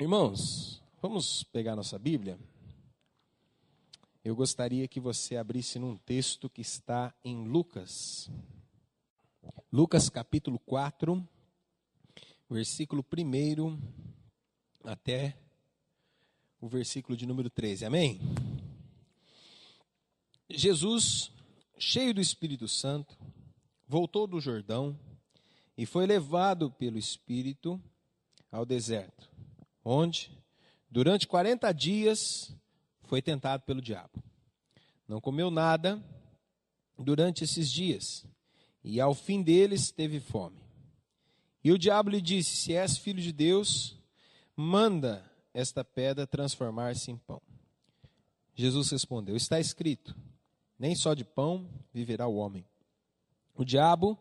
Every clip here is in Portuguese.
Irmãos, vamos pegar nossa Bíblia? Eu gostaria que você abrisse num texto que está em Lucas. Lucas capítulo 4, versículo 1 até o versículo de número 13. Amém? Jesus, cheio do Espírito Santo, voltou do Jordão e foi levado pelo Espírito ao deserto, onde, durante 40 dias, foi tentado pelo diabo. Não comeu nada durante esses dias, e ao fim deles teve fome. E o diabo lhe disse: se és filho de Deus, manda esta pedra transformar-se em pão. Jesus respondeu: está escrito, nem só de pão viverá o homem. O diabo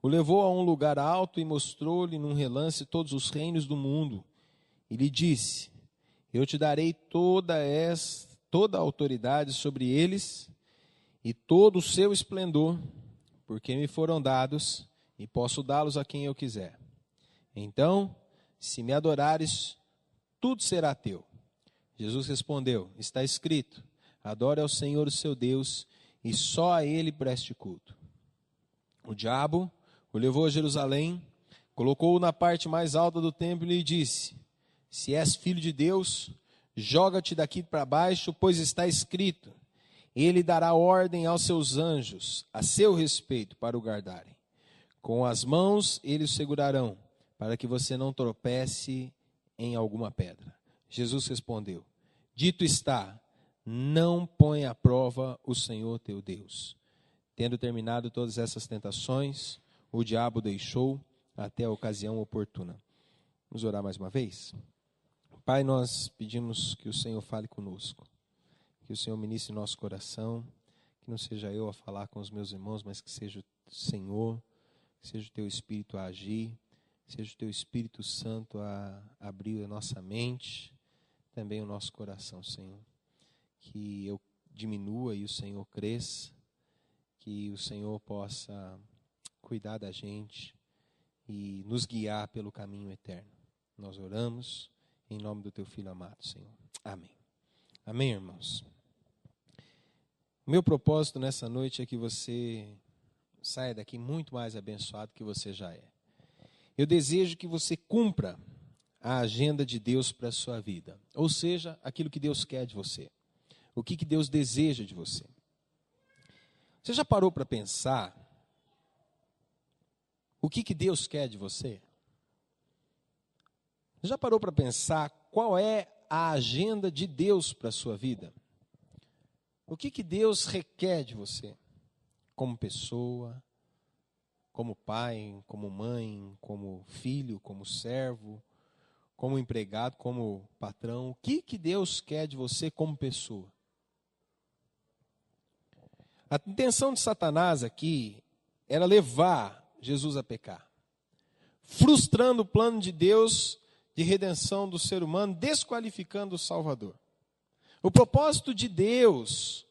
o levou a um lugar alto e mostrou-lhe num relance todos os reinos do mundo. E lhe disse: eu te darei toda a autoridade sobre eles e todo o seu esplendor, porque me foram dados e posso dá-los a quem eu quiser. Então, se me adorares, tudo será teu. Jesus respondeu: está escrito, adore ao Senhor o seu Deus e só a ele preste culto. O diabo o levou a Jerusalém, colocou-o na parte mais alta do templo e lhe disse: se és filho de Deus, joga-te daqui para baixo, pois está escrito, ele dará ordem aos seus anjos a seu respeito para o guardarem. Com as mãos eles o segurarão, para que você não tropece em alguma pedra. Jesus respondeu: dito está, não põe à prova o Senhor teu Deus. Tendo terminado todas essas tentações, o diabo deixou até a ocasião oportuna. Vamos orar mais uma vez? Pai, nós pedimos que o Senhor fale conosco, que o Senhor ministre nosso coração, que não seja eu a falar com os meus irmãos, mas que seja o Senhor, que seja o Teu Espírito a agir, que seja o Teu Espírito Santo a abrir a nossa mente, também o nosso coração, Senhor. Que eu diminua e o Senhor cresça, que o Senhor possa cuidar da gente e nos guiar pelo caminho eterno. Nós oramos em nome do Teu Filho amado, Senhor. Amém. Amém, irmãos? O meu propósito nessa noite é que você saia daqui muito mais abençoado que você já é. Eu desejo que você cumpra a agenda de Deus para a sua vida. Ou seja, aquilo que Deus quer de você. O que Deus deseja de você. Você já parou para pensar o que Deus quer de você? Já parou para pensar qual é a agenda de Deus para a sua vida? O que Deus requer de você? Como pessoa, como pai, como mãe, como filho, como servo, como empregado, como patrão. O que Deus quer de você como pessoa? A intenção de Satanás aqui era levar Jesus a pecar, frustrando o plano de Deus de redenção do ser humano, desqualificando o Salvador. O propósito de Deus,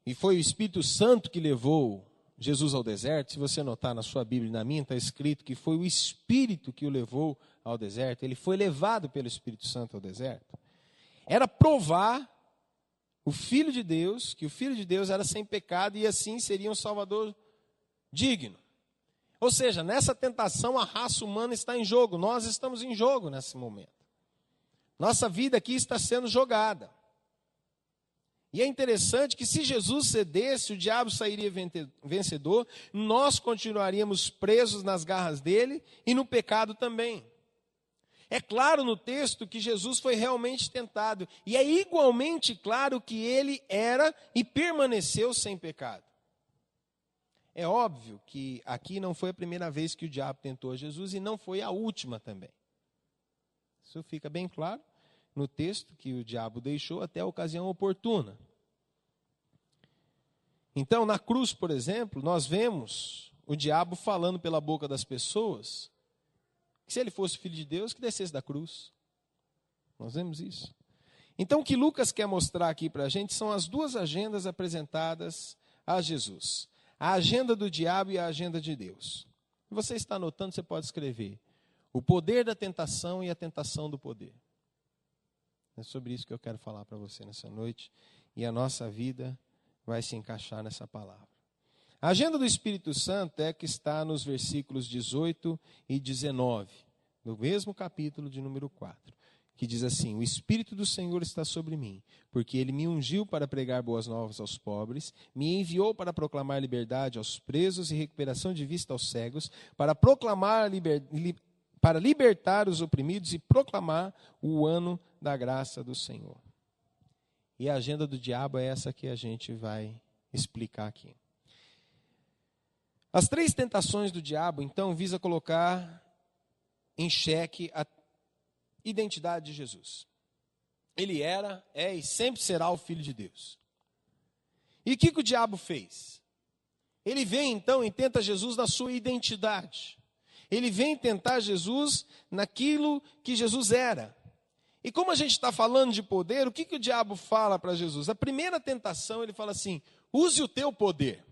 e foi o Espírito Santo que levou Jesus ao deserto. Se você notar na sua Bíblia e na minha, está escrito que foi o Espírito que o levou ao deserto. Ele foi levado pelo Espírito Santo ao deserto. Era provar o Filho de Deus, que o Filho de Deus era sem pecado e assim seria um Salvador digno. Ou seja, nessa tentação a raça humana está em jogo, nós estamos em jogo nesse momento. Nossa vida aqui está sendo jogada. E é interessante que se Jesus cedesse, o diabo sairia vencedor, nós continuaríamos presos nas garras dele e no pecado também. É claro no texto que Jesus foi realmente tentado, e é igualmente claro que ele era e permaneceu sem pecado. É óbvio que aqui não foi a primeira vez que o diabo tentou Jesus e não foi a última também. Isso fica bem claro no texto que o diabo deixou até a ocasião oportuna. Então, na cruz, por exemplo, nós vemos o diabo falando pela boca das pessoas que se ele fosse filho de Deus, que descesse da cruz. Nós vemos isso. Então, o que Lucas quer mostrar aqui para a gente são as duas agendas apresentadas a Jesus. A agenda do diabo e a agenda de Deus. Você está anotando, você pode escrever: o poder da tentação e a tentação do poder. É sobre isso que eu quero falar para você nessa noite. E a nossa vida vai se encaixar nessa palavra. A agenda do Espírito Santo é que está nos versículos 18 e 19, do mesmo capítulo de número 4, que diz assim: o Espírito do Senhor está sobre mim, porque Ele me ungiu para pregar boas novas aos pobres, me enviou para proclamar liberdade aos presos e recuperação de vista aos cegos, para proclamar para libertar os oprimidos e proclamar o ano da graça do Senhor. E a agenda do diabo é essa que a gente vai explicar aqui. As 3 tentações do diabo, então, visa colocar em xeque a identidade de Jesus. Ele era, é e sempre será o Filho de Deus. E o que o diabo fez? Ele vem, então, e tenta Jesus na sua identidade. Ele vem tentar Jesus naquilo que Jesus era. E como a gente está falando de poder, o que o diabo fala para Jesus? A primeira tentação, ele fala assim: use o teu poder.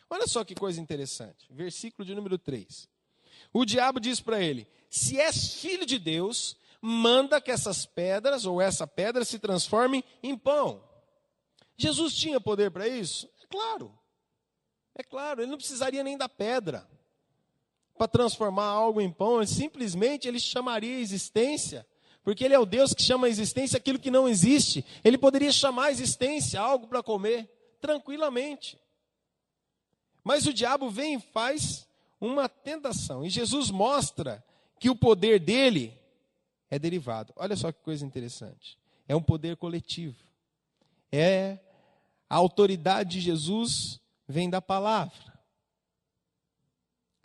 Olha só que coisa interessante. Versículo de número 3. O diabo diz para ele: se és filho de Deus, manda que essas pedras, ou essa pedra, se transforme em pão. Jesus tinha poder para isso? É claro. É claro, ele não precisaria nem da pedra para transformar algo em pão. Ele chamaria a existência, porque ele é o Deus que chama a existência aquilo que não existe. Ele poderia chamar a existência algo para comer, tranquilamente. Mas o diabo vem e faz uma tentação. E Jesus mostra que o poder dele é derivado. Olha só que coisa interessante. É um poder coletivo. A autoridade de Jesus vem da palavra.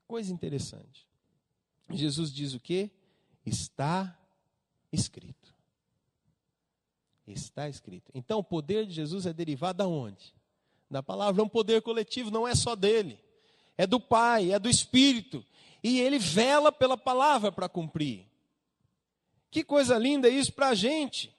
Coisa interessante. Jesus diz o quê? Está escrito. Está escrito. Então o poder de Jesus é derivado de onde? Da palavra. É um poder coletivo, não é só dele. É do Pai, é do Espírito. E ele vela pela palavra para cumprir. Que coisa linda isso para a gente.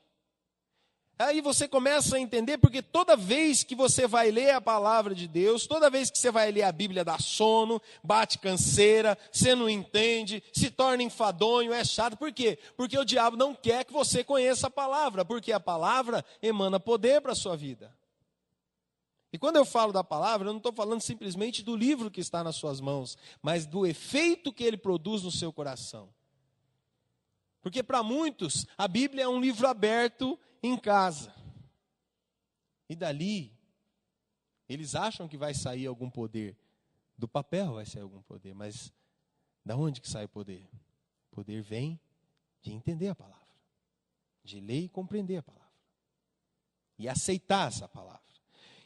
Aí você começa a entender, porque toda vez que você vai ler a palavra de Deus, toda vez que você vai ler a Bíblia, dá sono, bate canseira, você não entende, se torna enfadonho, é chato. Por quê? Porque o diabo não quer que você conheça a palavra, porque a palavra emana poder para a sua vida. E quando eu falo da palavra, eu não estou falando simplesmente do livro que está nas suas mãos, mas do efeito que ele produz no seu coração. Porque para muitos, a Bíblia é um livro aberto em casa. E dali, eles acham que vai sair algum poder. Do papel vai sair algum poder, mas da onde que sai o poder? O poder vem de entender a palavra, de ler e compreender a palavra, e aceitar essa palavra.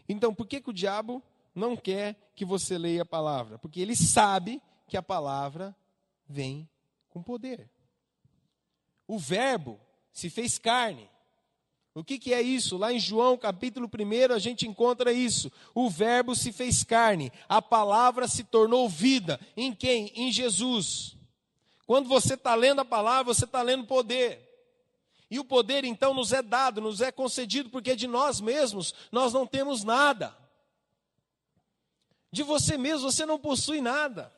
Então, por que o diabo não quer que você leia a palavra? Porque ele sabe que a palavra vem com poder. O verbo se fez carne. O que é isso? Lá em João capítulo 1 a gente encontra isso. O verbo se fez carne. A palavra se tornou vida. Em quem? Em Jesus. Quando você está lendo a palavra, você está lendo poder. E o poder então nos é dado, nos é concedido, porque de nós mesmos nós não temos nada. De você mesmo você não possui nada.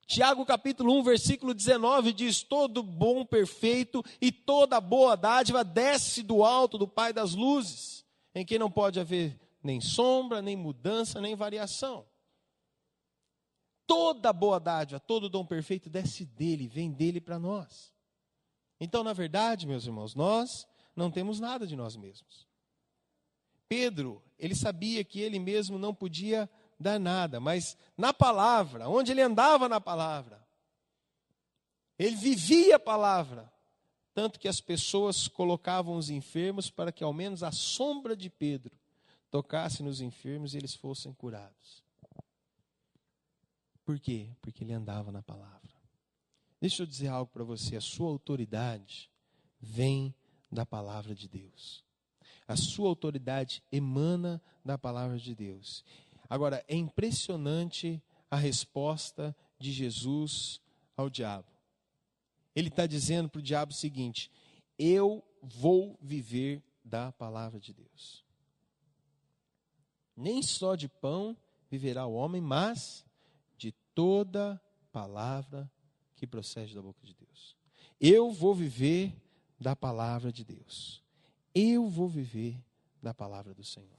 Tiago capítulo 1, versículo 19 diz: todo bom, perfeito e toda boa dádiva desce do alto do Pai das luzes, em quem não pode haver nem sombra, nem mudança, nem variação. Toda boa dádiva, todo dom perfeito desce dele, vem dele para nós. Então, na verdade, meus irmãos, nós não temos nada de nós mesmos. Pedro, ele sabia que ele mesmo não podia dar nada, mas na palavra, onde ele andava na palavra, ele vivia a palavra, tanto que as pessoas colocavam os enfermos para que ao menos a sombra de Pedro tocasse nos enfermos e eles fossem curados. Por quê? Porque ele andava na palavra. Deixa eu dizer algo para você, a sua autoridade vem da palavra de Deus. A sua autoridade emana da palavra de Deus. Agora, é impressionante a resposta de Jesus ao diabo. Ele está dizendo para o diabo o seguinte: eu vou viver da palavra de Deus. Nem só de pão viverá o homem, mas de toda palavra que procede da boca de Deus. Eu vou viver da palavra de Deus. Eu vou viver da palavra do Senhor.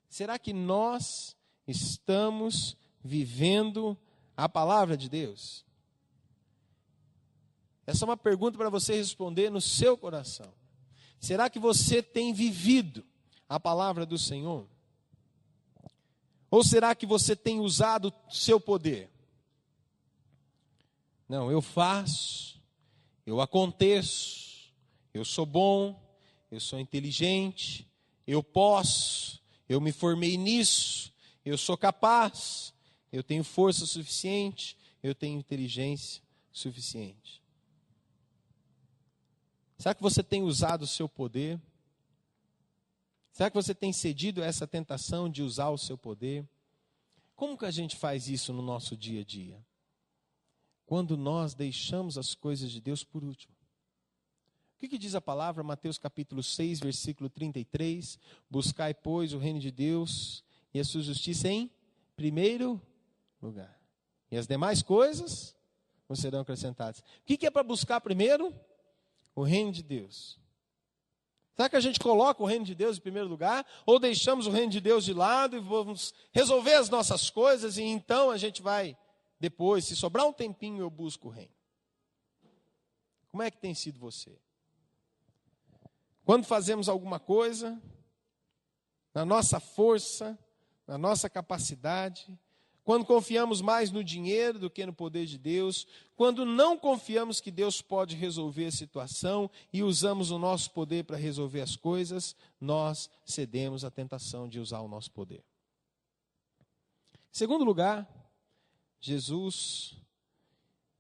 Será que nós estamos vivendo a palavra de Deus? Essa é uma pergunta para você responder no seu coração. Será que você tem vivido a palavra do Senhor? Ou será que você tem usado o seu poder? Não, eu faço, eu aconteço, eu sou bom, eu sou inteligente, eu posso, eu me formei nisso, eu sou capaz, eu tenho força suficiente, eu tenho inteligência suficiente. Será que você tem usado o seu poder? Será que você tem cedido a essa tentação de usar o seu poder? Como que a gente faz isso no nosso dia a dia? Quando nós deixamos as coisas de Deus por último. O que diz a palavra? Mateus capítulo 6, versículo 33. Buscai, pois, o reino de Deus e a sua justiça em primeiro lugar. E as demais coisas vos serão acrescentadas. O que é para buscar primeiro? O reino de Deus. Será que a gente coloca o reino de Deus em primeiro lugar? Ou deixamos o reino de Deus de lado e vamos resolver as nossas coisas e então a gente vai depois, se sobrar um tempinho, eu busco o reino. Como é que tem sido você? Quando fazemos alguma coisa, na nossa força, na nossa capacidade, quando confiamos mais no dinheiro do que no poder de Deus, quando não confiamos que Deus pode resolver a situação e usamos o nosso poder para resolver as coisas, nós cedemos à tentação de usar o nosso poder. Em segundo lugar,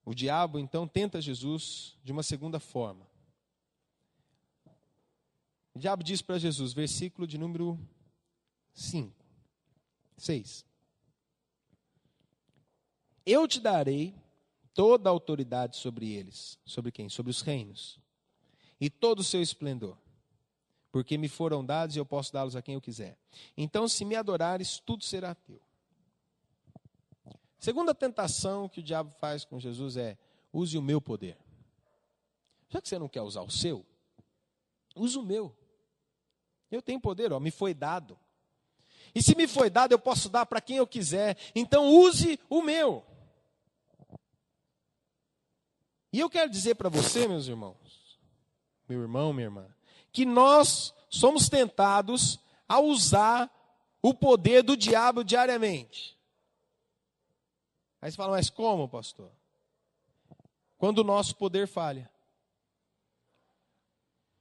o diabo então tenta Jesus de uma segunda forma. O diabo diz para Jesus, versículo de número 6. Eu te darei toda a autoridade sobre eles. Sobre quem? Sobre os reinos. E todo o seu esplendor. Porque me foram dados e eu posso dá-los a quem eu quiser. Então, se me adorares, tudo será teu. Segunda tentação que o diabo faz com Jesus é, use o meu poder. Já que você não quer usar o seu, use o meu. Eu tenho poder, me foi dado. E se me foi dado, eu posso dar para quem eu quiser. Então use o meu. E eu quero dizer para você, meus irmãos, meu irmão, minha irmã, que nós somos tentados a usar o poder do diabo diariamente. Aí você fala, mas como, pastor? Quando o nosso poder falha.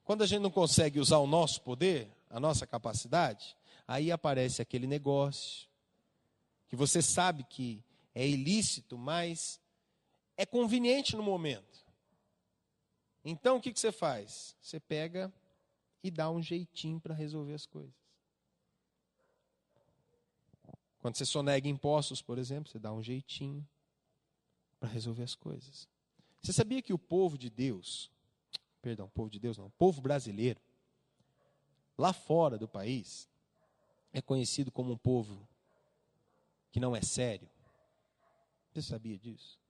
Quando a gente não consegue usar o nosso poder, a nossa capacidade, aí aparece aquele negócio, que você sabe que é ilícito, mas é conveniente no momento. Então, o que você faz? Você pega e dá um jeitinho para resolver as coisas. Quando você sonega impostos, por exemplo, você dá um jeitinho para resolver as coisas. Você sabia que o povo brasileiro, lá fora do país, é conhecido como um povo que não é sério? Você sabia disso?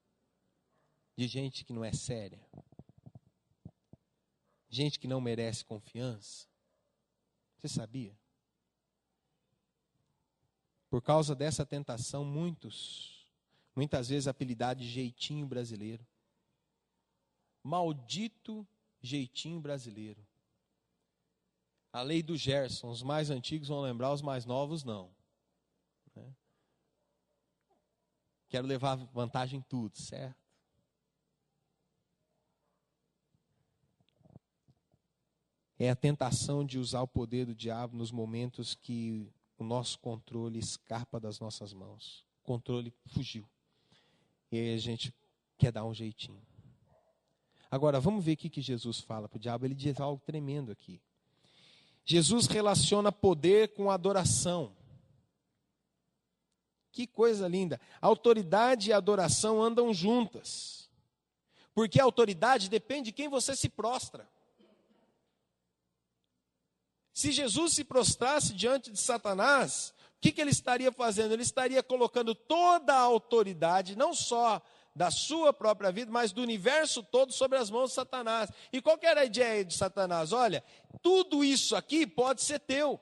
De gente que não é séria. Gente que não merece confiança. Você sabia? Por causa dessa tentação, muitas vezes apelidado de jeitinho brasileiro. Maldito jeitinho brasileiro. A lei do Gerson, os mais antigos vão lembrar, os mais novos não. Quero levar vantagem em tudo, certo? É a tentação de usar o poder do diabo nos momentos que o nosso controle escapa das nossas mãos. O controle fugiu. E aí a gente quer dar um jeitinho. Agora, vamos ver o que Jesus fala para o diabo. Ele diz algo tremendo aqui. Jesus relaciona poder com adoração. Que coisa linda. Autoridade e adoração andam juntas. Porque a autoridade depende de quem você se prostra. Se Jesus se prostrasse diante de Satanás, o que ele estaria fazendo? Ele estaria colocando toda a autoridade, não só da sua própria vida, mas do universo todo sobre as mãos de Satanás. E qual que era a ideia de Satanás? Olha, tudo isso aqui pode ser teu.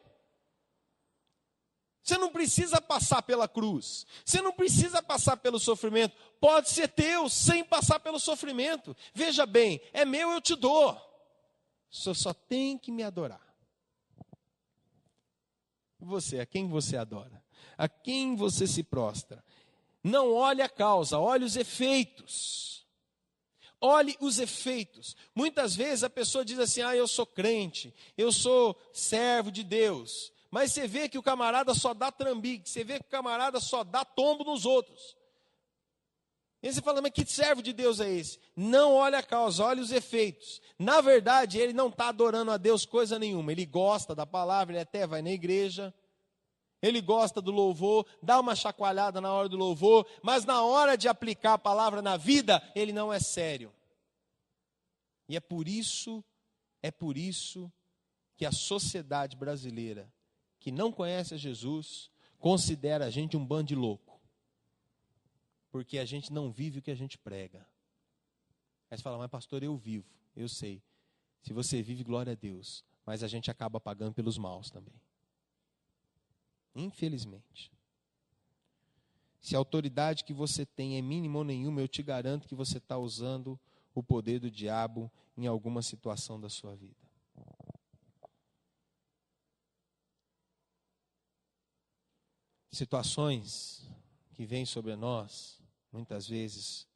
Você não precisa passar pela cruz. Você não precisa passar pelo sofrimento. Pode ser teu sem passar pelo sofrimento. Veja bem, é meu, eu te dou. Você só tem que me adorar. Você, a quem você adora? A quem você se prostra? Não olhe a causa, olhe os efeitos. Olhe os efeitos. Muitas vezes a pessoa diz assim, eu sou crente, eu sou servo de Deus. Mas você vê que o camarada só dá trambique, você vê que o camarada só dá tombo nos outros. E você fala, mas que servo de Deus é esse? Não olha a causa, olha os efeitos. Na verdade, ele não está adorando a Deus coisa nenhuma. Ele gosta da palavra, ele até vai na igreja. Ele gosta do louvor, dá uma chacoalhada na hora do louvor. Mas na hora de aplicar a palavra na vida, ele não é sério. E é por isso que a sociedade brasileira, que não conhece a Jesus, considera a gente um bando de louco. Porque a gente não vive o que a gente prega. Aí você fala, mas pastor, eu vivo. Eu sei. Se você vive, glória a Deus. Mas a gente acaba pagando pelos maus também. Infelizmente. Se a autoridade que você tem é mínima ou nenhuma, eu te garanto que você está usando o poder do diabo em alguma situação da sua vida. Situações que vêm sobre nós, muitas vezes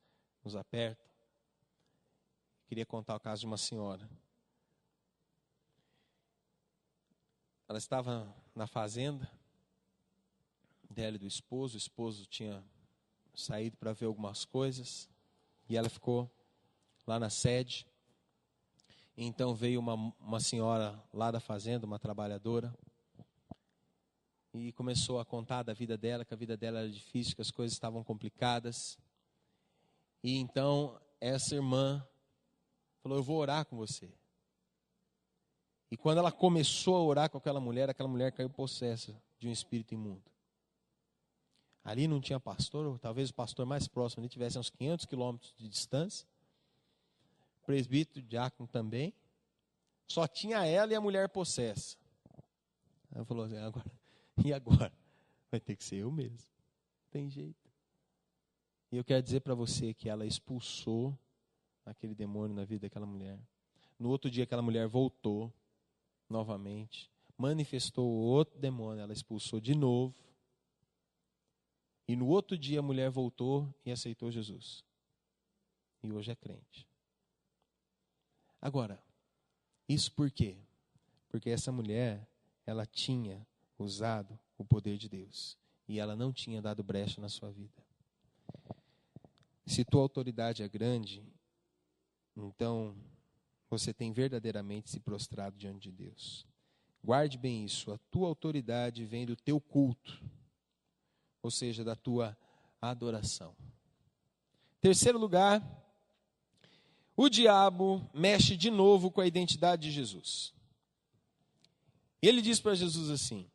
nos apertam. Queria contar o caso de uma senhora. Ela estava na fazenda dela e do esposo. O esposo tinha saído para ver algumas coisas. E ela ficou lá na sede. E então veio uma senhora lá da fazenda, uma trabalhadora. E começou a contar da vida dela, que a vida dela era difícil, que as coisas estavam complicadas. E então essa irmã falou, eu vou orar com você. E quando ela começou a orar com aquela mulher caiu possessa de um espírito imundo. Ali não tinha pastor, ou talvez o pastor mais próximo ali tivesse uns 500 quilômetros de distância. Presbítero, diácono também. Só tinha ela e a mulher possessa. Ela falou assim, e agora? Vai ter que ser eu mesmo. Não tem jeito. E eu quero dizer para você que ela expulsou aquele demônio na vida daquela mulher. No outro dia aquela mulher voltou novamente, manifestou outro demônio, ela expulsou de novo. E no outro dia a mulher voltou e aceitou Jesus. E hoje é crente. Agora, isso por quê? Porque essa mulher, ela tinha usado o poder de Deus. E ela não tinha dado brecha na sua vida. Se tua autoridade é grande, então você tem verdadeiramente se prostrado diante de Deus. Guarde bem isso, a tua autoridade vem do teu culto, ou seja, da tua adoração. Terceiro lugar, o diabo mexe de novo com a identidade de Jesus. Ele diz para Jesus assim,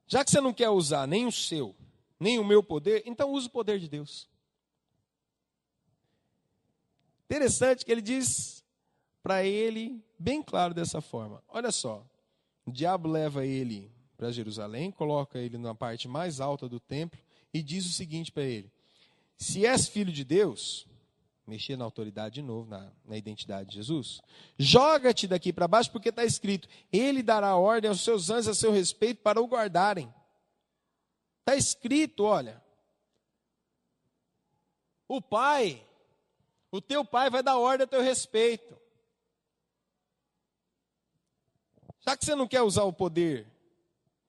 já que você não quer usar nem o seu, nem o meu poder, então use o poder de Deus. Interessante que ele diz para ele, bem claro dessa forma. Olha só, o diabo leva ele para Jerusalém, coloca ele na parte mais alta do templo e diz o seguinte para ele, se és filho de Deus, mexer na autoridade de novo, na identidade de Jesus, joga-te daqui para baixo porque está escrito, ele dará ordem aos seus anjos a seu respeito para o guardarem. Está escrito, olha, o teu pai vai dar ordem a teu respeito. Já que você não quer usar o poder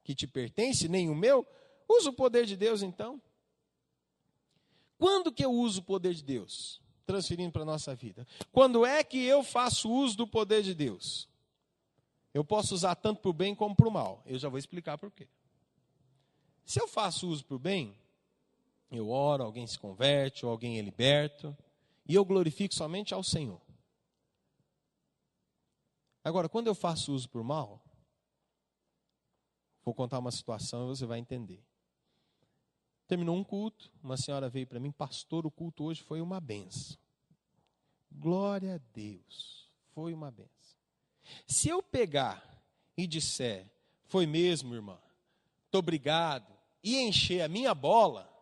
que te pertence, nem o meu, usa o poder de Deus então. Quando que eu uso o poder de Deus? Transferindo para a nossa vida. Quando é que eu faço uso do poder de Deus? Eu posso usar tanto para o bem como para o mal. Eu já vou explicar por quê. Se eu faço uso para o bem, eu oro, alguém se converte, ou alguém é liberto, e eu glorifico somente ao Senhor. Agora, quando eu faço uso por mal, vou contar uma situação e você vai entender. Terminou um culto, uma senhora veio para mim, pastor, o culto hoje foi uma benção. Glória a Deus, foi uma benção. Se eu pegar e disser, foi mesmo, irmã, muito obrigado, e encher a minha bola,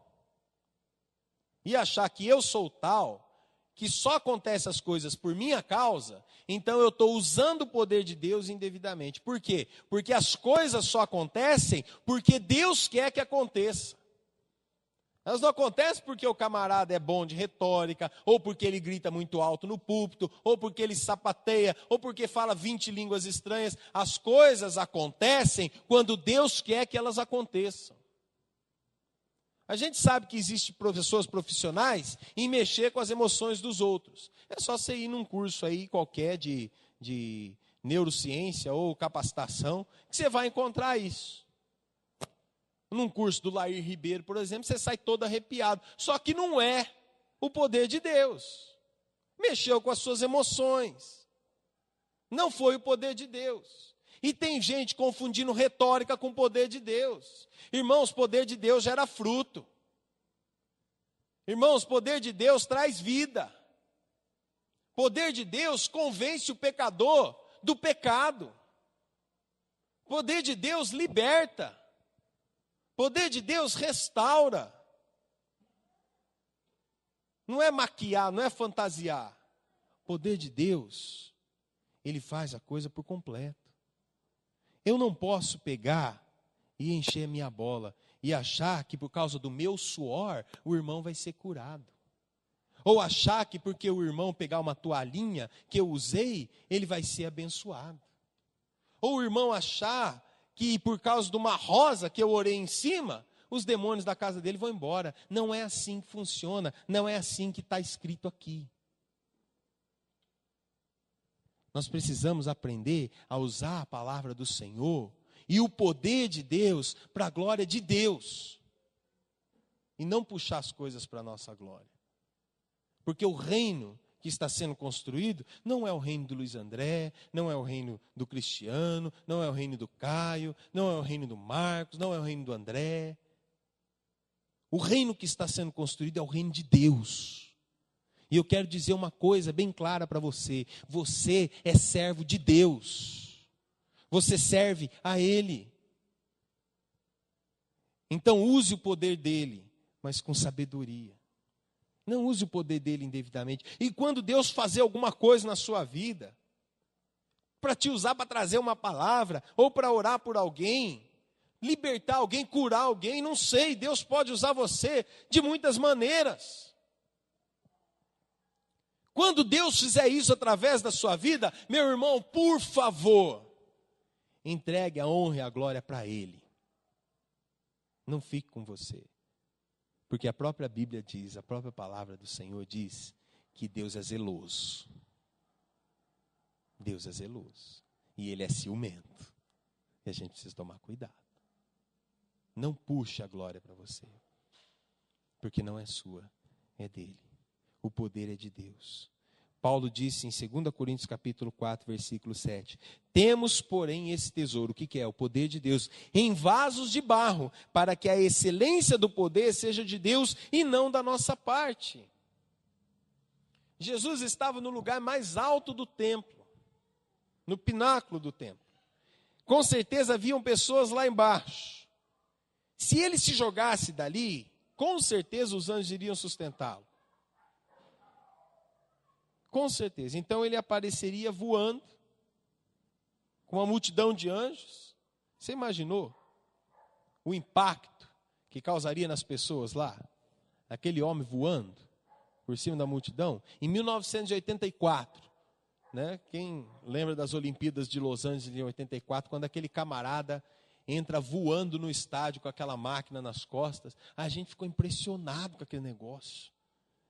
e achar que eu sou tal, que só acontecem as coisas por minha causa, então eu estou usando o poder de Deus indevidamente. Por quê? Porque as coisas só acontecem porque Deus quer que aconteça. Elas não acontecem porque o camarada é bom de retórica, ou porque ele grita muito alto no púlpito, ou porque ele sapateia, ou porque fala 20 línguas estranhas. As coisas acontecem quando Deus quer que elas aconteçam. A gente sabe que existem pessoas profissionais em mexer com as emoções dos outros. É só você ir num curso aí qualquer de neurociência ou capacitação, que você vai encontrar isso. Num curso do Lair Ribeiro, por exemplo, você sai todo arrepiado. Só que não é o poder de Deus. Mexeu com as suas emoções. Não foi o poder de Deus. E tem gente confundindo retórica com o poder de Deus. Irmãos, o poder de Deus gera fruto. Irmãos, o poder de Deus traz vida. O poder de Deus convence o pecador do pecado. O poder de Deus liberta. O poder de Deus restaura. Não é maquiar, não é fantasiar. O poder de Deus, Ele faz a coisa por completo. Eu não posso pegar e encher a minha bola e achar que por causa do meu suor o irmão vai ser curado. Ou achar que porque o irmão pegar uma toalhinha que eu usei, ele vai ser abençoado. Ou o irmão achar que por causa de uma rosa que eu orei em cima, os demônios da casa dele vão embora. Não é assim que funciona, não é assim que está escrito aqui. Nós precisamos aprender a usar a palavra do Senhor e o poder de Deus para a glória de Deus. E não puxar as coisas para a nossa glória. Porque o reino que está sendo construído não é o reino do Luiz André, não é o reino do Cristiano, não é o reino do Caio, não é o reino do Marcos, não é o reino do André. O reino que está sendo construído é o reino de Deus. E eu quero dizer uma coisa bem clara para você. Você é servo de Deus. Você serve a Ele. Então use o poder dEle, mas com sabedoria. Não use o poder dEle indevidamente. E quando Deus fazer alguma coisa na sua vida, para te usar para trazer uma palavra, ou para orar por alguém, libertar alguém, curar alguém, não sei, Deus pode usar você de muitas maneiras. Quando Deus fizer isso através da sua vida, meu irmão, por favor, entregue a honra e a glória para Ele. Não fique com você. Porque a própria Bíblia diz, a própria palavra do Senhor diz, que Deus é zeloso. Deus é zeloso. E Ele é ciumento. E a gente precisa tomar cuidado. Não puxe a glória para você. Porque não é sua, é dele. O poder é de Deus. Paulo disse em 2 Coríntios capítulo 4, versículo 7. Temos, porém, esse tesouro, o que é? O poder de Deus, em vasos de barro, para que a excelência do poder seja de Deus e não da nossa parte. Jesus estava no lugar mais alto do templo, no pináculo do templo. Com certeza haviam pessoas lá embaixo. Se ele se jogasse dali, com certeza os anjos iriam sustentá-lo. Com certeza. Então ele apareceria voando, com uma multidão de anjos. Você imaginou o impacto que causaria nas pessoas lá? Aquele homem voando por cima da multidão. Em 1984, né? Quem lembra das Olimpíadas de Los Angeles em 84, quando aquele camarada entra voando no estádio com aquela máquina nas costas, a gente ficou impressionado com aquele negócio.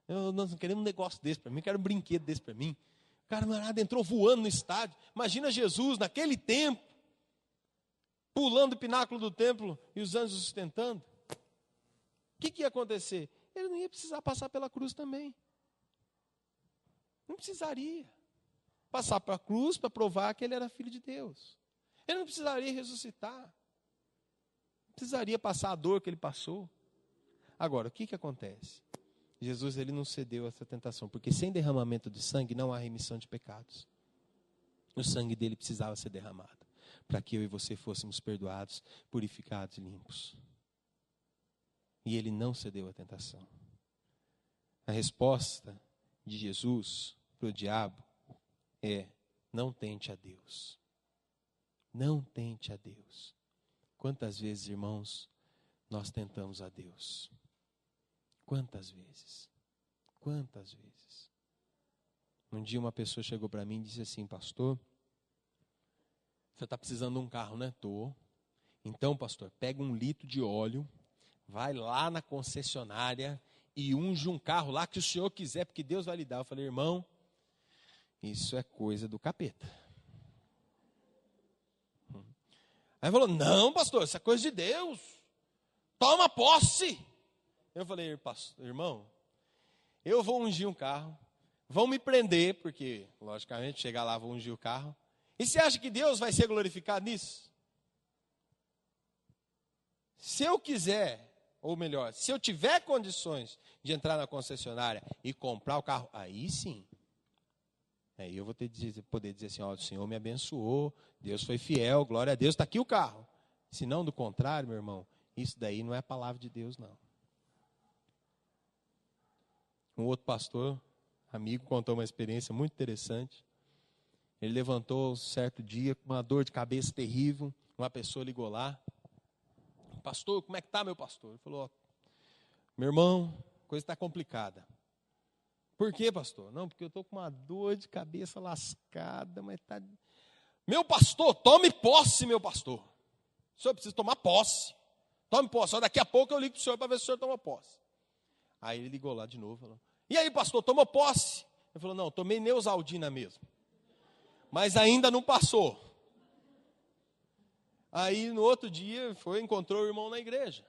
Nós não queremos um negócio desse para mim, eu quero um brinquedo desse para mim. O camarada entrou voando no estádio. Imagina Jesus naquele tempo, pulando o pináculo do templo e os anjos sustentando. O que ia acontecer? Ele não ia precisar passar pela cruz também. Não precisaria passar pela cruz para provar que ele era filho de Deus. Ele não precisaria ressuscitar. Não precisaria passar a dor que ele passou. Agora, o que acontece? Jesus ele não cedeu a essa tentação, porque sem derramamento de sangue não há remissão de pecados. O sangue dele precisava ser derramado, para que eu e você fôssemos perdoados, purificados e limpos. E ele não cedeu à tentação. A resposta de Jesus para o diabo é: não tente a Deus. Não tente a Deus. Quantas vezes, irmãos, nós tentamos a Deus? Quantas vezes? Quantas vezes? Um dia uma pessoa chegou para mim e disse assim: pastor, você está precisando de um carro, né? Estou. Então, pastor, pega 1 litro de óleo, vai lá na concessionária e unge um carro lá que o senhor quiser, porque Deus vai lhe dar. Eu falei: irmão, isso é coisa do capeta. Aí ele falou: não, pastor, isso é coisa de Deus. Toma posse. Eu falei: pastor, irmão, eu vou ungir um carro, vão me prender, porque, logicamente, chegar lá, vou ungir o carro. E você acha que Deus vai ser glorificado nisso? Se eu quiser, ou melhor, se eu tiver condições de entrar na concessionária e comprar o carro, aí sim. Aí eu vou poder dizer assim: ó, o Senhor me abençoou, Deus foi fiel, glória a Deus, está aqui o carro. Se não, do contrário, meu irmão, isso daí não é a palavra de Deus, não. Um outro pastor, amigo, contou uma experiência muito interessante. Ele levantou um certo dia com uma dor de cabeça terrível. Uma pessoa ligou lá: pastor, como é que está, meu pastor? Ele falou: meu irmão, a coisa está complicada. Por quê, pastor? Não, porque eu estou com uma dor de cabeça lascada, mas está... Meu pastor, tome posse, meu pastor. O senhor precisa tomar posse. Tome posse. Só daqui a pouco eu ligo para o senhor para ver se o senhor toma posse. Aí ele ligou lá de novo, falou: e aí, pastor, tomou posse? Ele falou: não, tomei Neosaldina mesmo. Mas ainda não passou. Aí no outro dia encontrou o irmão na igreja.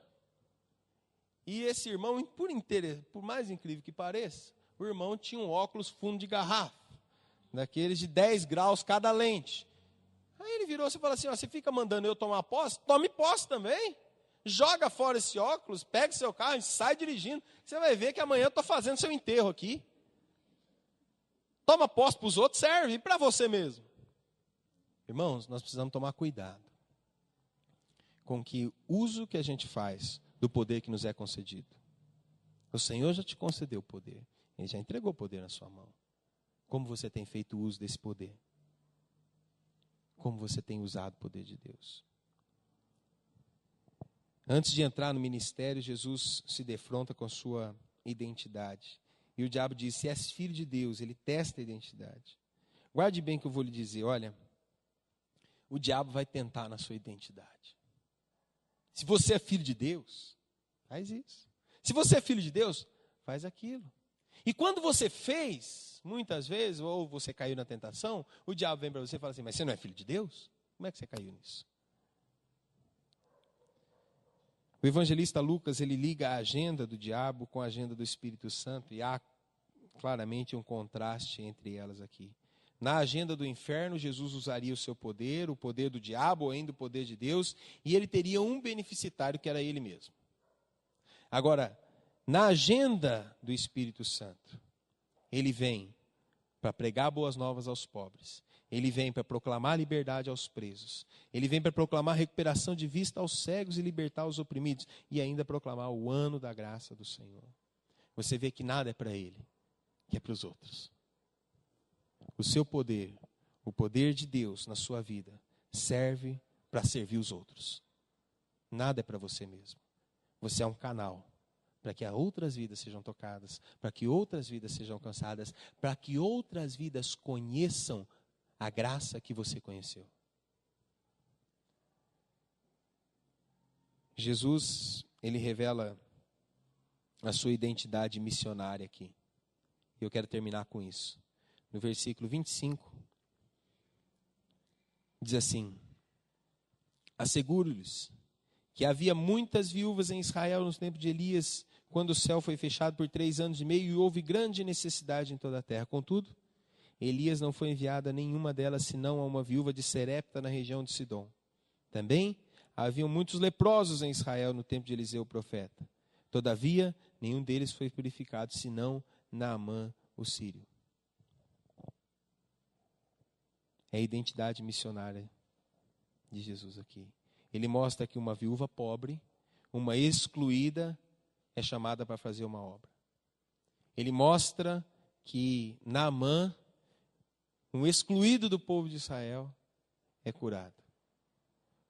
E esse irmão, por mais incrível que pareça, o irmão tinha um óculos fundo de garrafa, daqueles de 10 graus cada lente. Aí ele virou e falou assim: ó, você fica mandando eu tomar posse? Tome posse também. Joga fora esse óculos, pega seu carro e sai dirigindo. Você vai ver que amanhã eu estou fazendo seu enterro aqui. Toma posse para os outros, serve, e para você mesmo. Irmãos, nós precisamos tomar cuidado com que uso que a gente faz do poder que nos é concedido. O Senhor já te concedeu o poder. Ele já entregou o poder na sua mão. Como você tem feito uso desse poder? Como você tem usado o poder de Deus? Antes de entrar no ministério, Jesus se defronta com a sua identidade. E o diabo diz: se és filho de Deus, ele testa a identidade. Guarde bem o que eu vou lhe dizer. Olha, o diabo vai tentar na sua identidade. Se você é filho de Deus, faz isso. Se você é filho de Deus, faz aquilo. E quando você fez, muitas vezes, ou você caiu na tentação, o diabo vem para você e fala assim: mas você não é filho de Deus? Como é que você caiu nisso? O evangelista Lucas, ele liga a agenda do diabo com a agenda do Espírito Santo, e há claramente um contraste entre elas aqui. Na agenda do inferno, Jesus usaria o seu poder, o poder do diabo, ou ainda o poder de Deus, e ele teria um beneficitário, que era ele mesmo. Agora, na agenda do Espírito Santo, ele vem para pregar boas novas aos pobres. Ele vem para proclamar liberdade aos presos. Ele vem para proclamar recuperação de vista aos cegos e libertar os oprimidos. E ainda proclamar o ano da graça do Senhor. Você vê que nada é para ele, que é para os outros. O seu poder, o poder de Deus na sua vida, serve para servir os outros. Nada é para você mesmo. Você é um canal para que outras vidas sejam tocadas, para que outras vidas sejam alcançadas, para que outras vidas conheçam a graça que você conheceu. Jesus, ele revela a sua identidade missionária aqui. E eu quero terminar com isso. No versículo 25, diz assim: asseguro-lhes que havia muitas viúvas em Israel nos tempos de Elias, quando o céu foi fechado por 3 anos e meio, e houve grande necessidade em toda a terra. Contudo, Elias não foi enviado a nenhuma delas, senão a uma viúva de Serepta, na região de Sidom. Também haviam muitos leprosos em Israel no tempo de Eliseu o profeta. Todavia, nenhum deles foi purificado, senão Naamã, o sírio. É a identidade missionária de Jesus aqui. Ele mostra que uma viúva pobre, uma excluída, é chamada para fazer uma obra. Ele mostra que Naamã, um excluído do povo de Israel, é curado.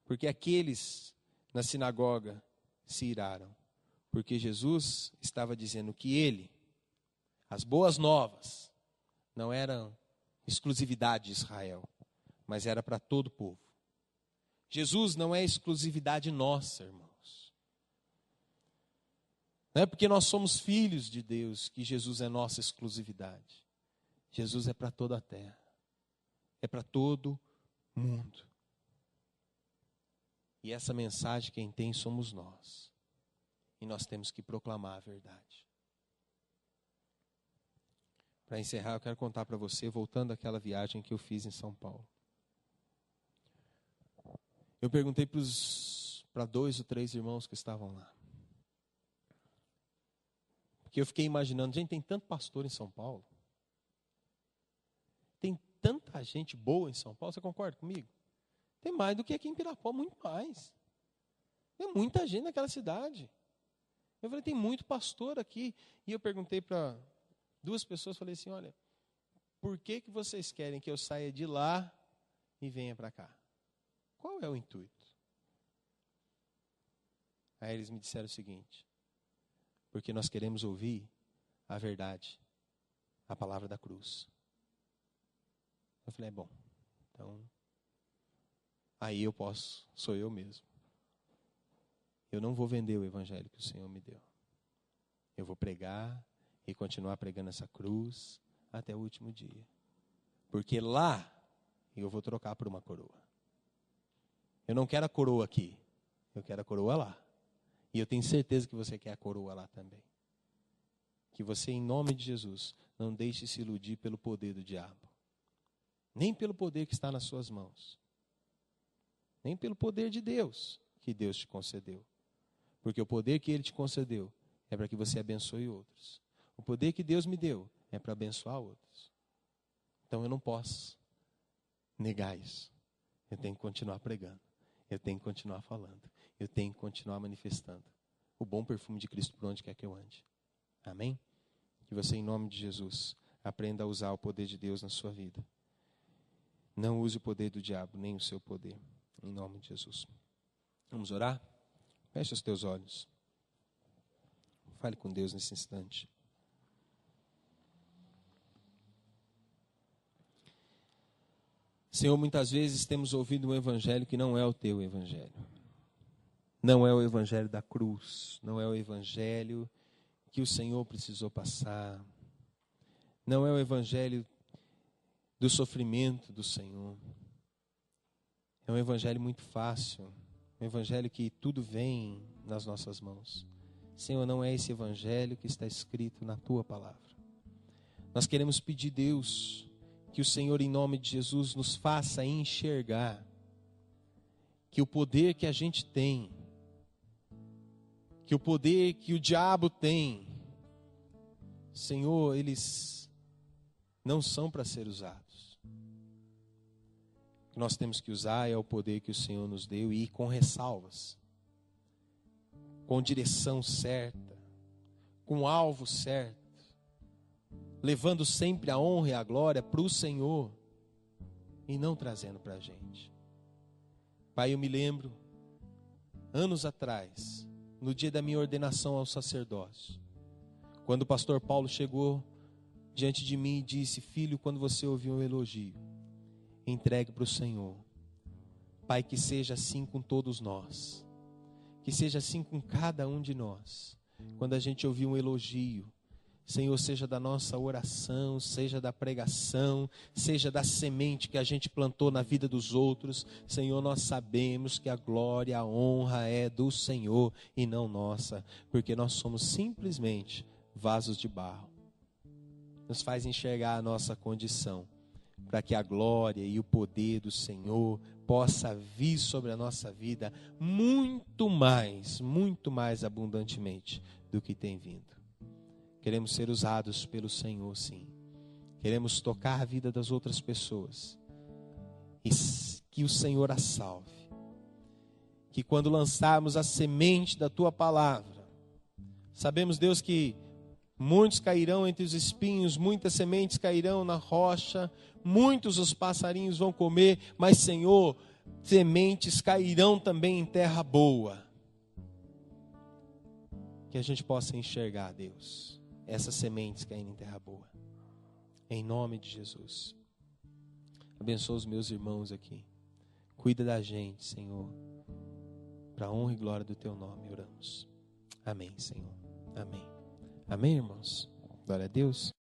Porque aqueles na sinagoga se iraram. Porque Jesus estava dizendo que ele, as boas novas, não eram exclusividade de Israel, mas era para todo o povo. Jesus não é exclusividade nossa, irmãos. Não é porque nós somos filhos de Deus que Jesus é nossa exclusividade. Jesus é para toda a terra. É para todo mundo. E essa mensagem quem tem somos nós. E nós temos que proclamar a verdade. Para encerrar, eu quero contar para você, voltando àquela viagem que eu fiz em São Paulo. Eu perguntei para 2 ou 3 irmãos que estavam lá. Porque eu fiquei imaginando, gente, tem tanto pastor em São Paulo. Tem tanta gente boa em São Paulo, você concorda comigo? Tem mais do que aqui em Pirapó, muito mais. Tem muita gente naquela cidade. Eu falei, tem muito pastor aqui. E eu perguntei para 2 pessoas, falei assim, olha, por que vocês querem que eu saia de lá e venha para cá? Qual é o intuito? Aí eles me disseram o seguinte, porque nós queremos ouvir a verdade, a palavra da cruz. Eu falei, bom, então, aí eu posso, sou eu mesmo. Eu não vou vender o evangelho que o Senhor me deu. Eu vou pregar e continuar pregando essa cruz até o último dia. Porque lá eu vou trocar por uma coroa. Eu não quero a coroa aqui, eu quero a coroa lá. E eu tenho certeza que você quer a coroa lá também. Que você, em nome de Jesus, não deixe se iludir pelo poder do diabo. Nem pelo poder que está nas suas mãos. Nem pelo poder de Deus, que Deus te concedeu. Porque o poder que Ele te concedeu é para que você abençoe outros. O poder que Deus me deu é para abençoar outros. Então eu não posso negar isso. Eu tenho que continuar pregando. Eu tenho que continuar falando. Eu tenho que continuar manifestando o bom perfume de Cristo por onde quer que eu ande. Amém? Que você, em nome de Jesus, aprenda a usar o poder de Deus na sua vida. Não use o poder do diabo, nem o seu poder. Em nome de Jesus. Vamos orar? Feche os teus olhos. Fale com Deus nesse instante. Senhor, muitas vezes temos ouvido um evangelho que não é o teu evangelho. Não é o evangelho da cruz. Não é o evangelho que o Senhor precisou passar. Não é o evangelho do sofrimento do Senhor. É um evangelho muito fácil. Um evangelho que tudo vem nas nossas mãos. Senhor, não é esse evangelho que está escrito na tua palavra. Nós queremos pedir, Deus, que o Senhor, em nome de Jesus, nos faça enxergar que o poder que a gente tem, que o poder que o diabo tem, Senhor, eles não são para ser usados. O que nós temos que usar é o poder que o Senhor nos deu e ir com ressalvas, com direção certa, com alvo certo, levando sempre a honra e a glória para o Senhor e não trazendo para a gente. Pai, eu me lembro, anos atrás, no dia da minha ordenação ao sacerdócio, quando o pastor Paulo chegou diante de mim e disse: filho, quando você ouvir um elogio, entregue para o Senhor. Pai, que seja assim com todos nós, que seja assim com cada um de nós. Quando a gente ouvir um elogio, Senhor, seja da nossa oração, seja da pregação, seja da semente que a gente plantou na vida dos outros, Senhor, nós sabemos que a glória, a honra é do Senhor e não nossa, porque nós somos simplesmente vasos de barro. Nos faz enxergar a nossa condição, para que a glória e o poder do Senhor possa vir sobre a nossa vida muito mais abundantemente do que tem vindo. Queremos ser usados pelo Senhor, sim. Queremos tocar a vida das outras pessoas. E que o Senhor as salve. Que quando lançarmos a semente da tua palavra, sabemos, Deus, que muitos cairão entre os espinhos, muitas sementes cairão na rocha, muitos os passarinhos vão comer, mas, Senhor, sementes cairão também em terra boa. Que a gente possa enxergar, Deus, essas sementes caindo em terra boa. Em nome de Jesus. Abençoa os meus irmãos aqui. Cuida da gente, Senhor. Para a honra e glória do teu nome, oramos. Amém, Senhor. Amém. Amém, irmãos? Glória a Deus.